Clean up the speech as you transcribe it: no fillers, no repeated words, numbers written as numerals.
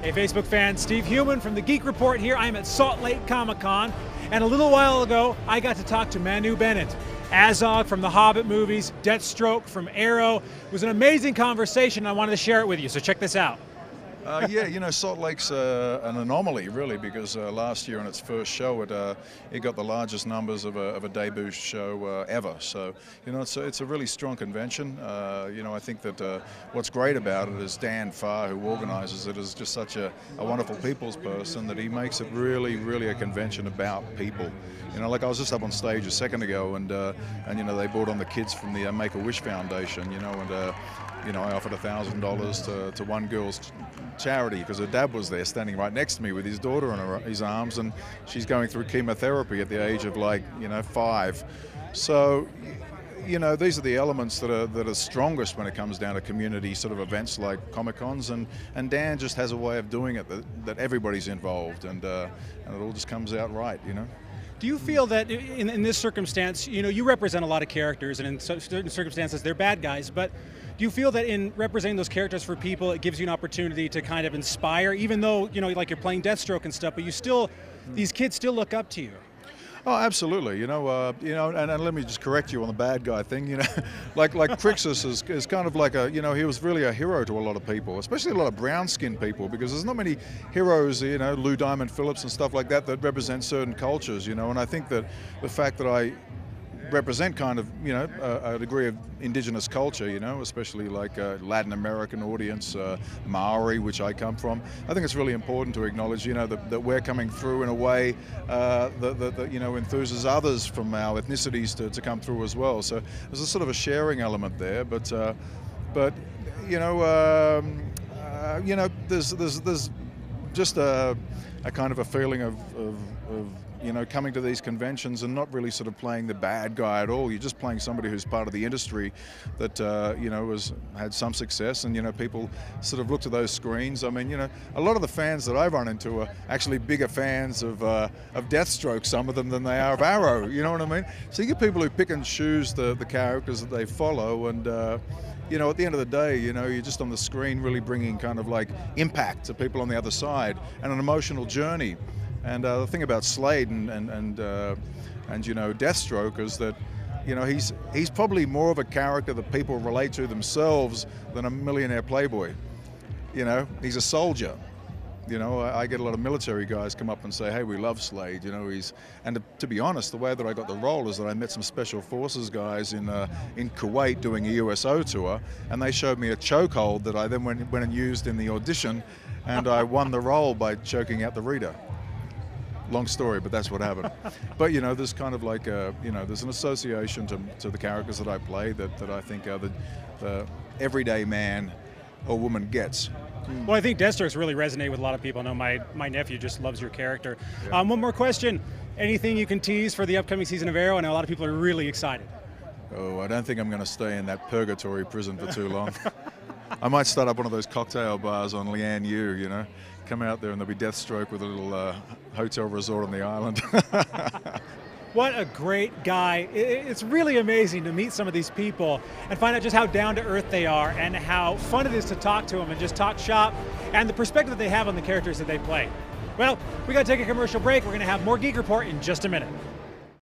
Hey Facebook fans, Steve Heumann from the Geek Report here. I'm at Salt Lake Comic-Con, and a little while ago I got to talk to Manu Bennett. Azog from the Hobbit movies, Deathstroke from Arrow. It was an amazing conversation. I wanted to share it with you, so check this out. Yeah, you know, Salt Lake's an anomaly, really, because last year on its first show, it got the largest numbers of a debut show ever. So, you know, it's a really strong convention. You know, I think that what's great about it is Dan Farr, who organizes it, is just such a wonderful people's person that he makes it really a convention about people. You know, like I was just up on stage a second ago, and you know, they brought on the kids from the Make-A-Wish Foundation, you know, and you know, I offered $1,000 to one girl's charity because her dad was there standing right next to me with his daughter in his arms, and she's going through chemotherapy at the age of, like, you know, 5. So, you know, these are the elements that are strongest when it comes down to community sort of events like Comic-Cons, and Dan just has a way of doing it that everybody's involved, and it all just comes out right, you know. Do you feel that in this circumstance, you know, you represent a lot of characters, and in certain circumstances they're bad guys, but do you feel that in representing those characters for people, it gives you an opportunity to kind of inspire, even though, you know, like you're playing Deathstroke and stuff, but you still, these kids still look up to you? Oh, absolutely. You know, and let me just correct you on the bad guy thing. You know, like Crixus is kind of like you know, he was really a hero to a lot of people, especially a lot of brown-skinned people, because there's not many heroes, you know, Lou Diamond Phillips and stuff like that represent certain cultures. You know, and I think that the fact that I represent kind of, you know, a degree of indigenous culture, you know, especially like Latin American audience, Maori, which I come from. I think it's really important to acknowledge, you know, that we're coming through in a way that you know, enthuses others from our ethnicities to come through as well. So there's a sort of a sharing element there, but you know, there's just a kind of a feeling of you know, coming to these conventions and not really sort of playing the bad guy at all. You're just playing somebody who's part of the industry that, you know, has had some success, and, you know, people sort of look to those screens. I mean, you know, a lot of the fans that I've run into are actually bigger fans of Deathstroke, some of them, than they are of Arrow, you know what I mean? So you get people who pick and choose the characters that they follow, and you know, at the end of the day, you know, you're just on the screen really bringing kind of like impact to people on the other side and an emotional journey. And the thing about Slade and you know, Deathstroke is that, you know, he's probably more of a character that people relate to themselves than a millionaire playboy. You know, he's a soldier. You know, I get a lot of military guys come up and say, hey, we love Slade, you know, and to be honest, the way that I got the role is that I met some special forces guys in Kuwait doing a USO tour, and they showed me a chokehold that I then went and used in the audition, and I won the role by choking out the reader. Long story, but that's what happened. But, you know, there's kind of like you know, there's an association to the characters that I play that I think the everyday man or woman gets. Well, I think Deathstroke's really resonated with a lot of people. I know my nephew just loves your character. Yeah. One more question. Anything you can tease for the upcoming season of Arrow? I know a lot of people are really excited. Oh, I don't think I'm going to stay in that purgatory prison for too long. I might start up one of those cocktail bars on Lian Yu, you know. Come out there and there'll be Deathstroke with a little hotel resort on the island. What a great guy. It's really amazing to meet some of these people and find out just how down to earth they are and how fun it is to talk to them and just talk shop and the perspective that they have on the characters that they play. Well, we got to take a commercial break. We're going to have more Geek Report in just a minute.